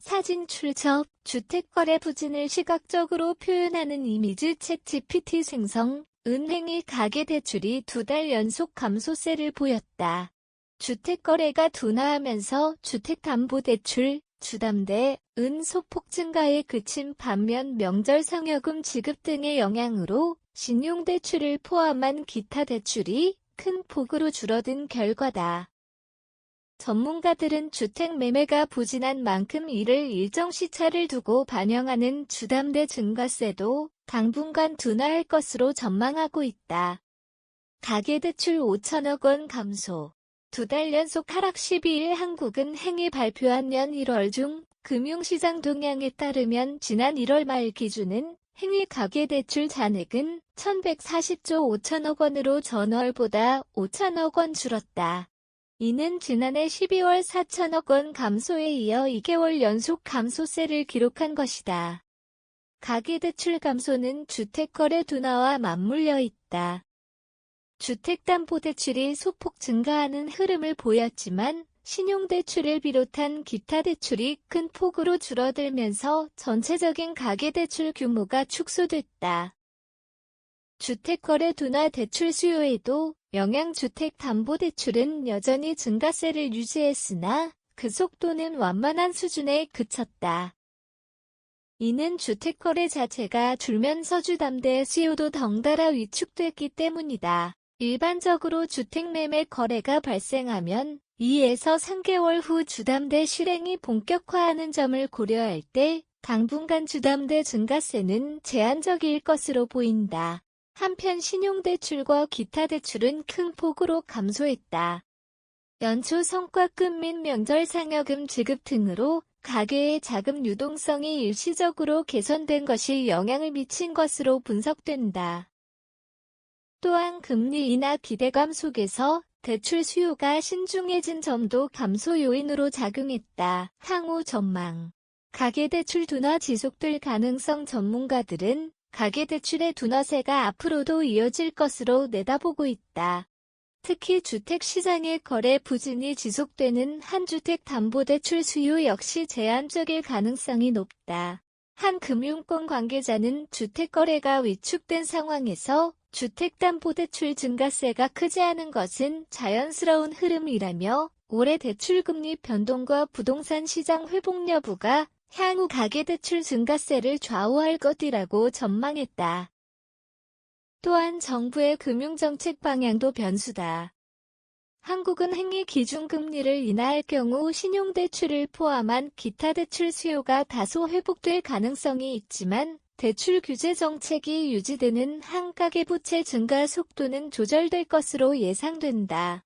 사진 출처, 주택거래 부진을 시각적으로 표현하는 이미지 챗GPT 생성, 은행이 가계대출이 2달 연속 감소세를 보였다. 주택거래가 둔화하면서 주택담보대출, 주담대, 은 소폭 증가에 그친 반면 명절 상여금 지급 등의 영향으로 신용대출을 포함한 기타 대출이 큰 폭으로 줄어든 결과다. 전문가들은 주택 매매가 부진한 만큼 이를 일정 시차를 두고 반영하는 주담대 증가세도 당분간 둔화할 것으로 전망하고 있다. 가계대출 5천억 원 감소. 2달 연속 하락 12일 한국은행이 발표한 년 1월 중 금융시장 동향에 따르면 지난 1월 말 기준은 행위 가계대출 잔액은 1,140조 5천억 원으로 전월보다 5천억 원 줄었다. 이는 지난해 12월 4천억 원 감소에 이어 2개월 연속 감소세를 기록한 것이다. 가계대출 감소는 주택거래 둔화와 맞물려 있다. 주택담보대출이 소폭 증가하는 흐름을 보였지만 신용대출을 비롯한 기타 대출이 큰 폭으로 줄어들면서 전체적인 가계대출 규모가 축소됐다. 주택거래 둔화 대출 수요에도 영향 주택담보대출은 여전히 증가세를 유지했으나 그 속도는 완만한 수준에 그쳤다. 이는 주택거래 자체가 줄면서 주담대 수요도 덩달아 위축됐기 때문이다. 일반적으로 주택매매 거래가 발생하면 2에서 3개월 후 주담대 실행이 본격화하는 점을 고려할 때 당분간 주담대 증가세는 제한적일 것으로 보인다. 한편 신용대출과 기타 대출은 큰 폭으로 감소했다. 연초 성과급 및 명절 상여금 지급 등으로 가계의 자금 유동성이 일시적으로 개선된 것이 영향을 미친 것으로 분석된다. 또한 금리 인하 기대감 속에서 대출 수요가 신중해진 점도 감소 요인으로 작용했다. 향후 전망. 가계대출 둔화 지속될 가능성. 전문가들은 가계대출의 둔화세가 앞으로도 이어질 것으로 내다보고 있다. 특히 주택시장의 거래 부진이 지속되는 한 주택담보대출 수요 역시 제한적일 가능성이 높다. 한 금융권 관계자는 주택거래가 위축된 상황에서 주택담보대출 증가세가 크지 않은 것은 자연스러운 흐름이라며 올해 대출금리 변동과 부동산 시장 회복 여부가 향후 가계대출 증가세를 좌우할 것이라고 전망했다. 또한 정부의 금융정책 방향도 변수다. 한국은행이 기준금리를 인하할 경우 신용대출을 포함한 기타 대출 수요가 다소 회복될 가능성이 있지만 대출 규제 정책이 유지되는 한 가계부채 증가 속도는 조절될 것으로 예상된다.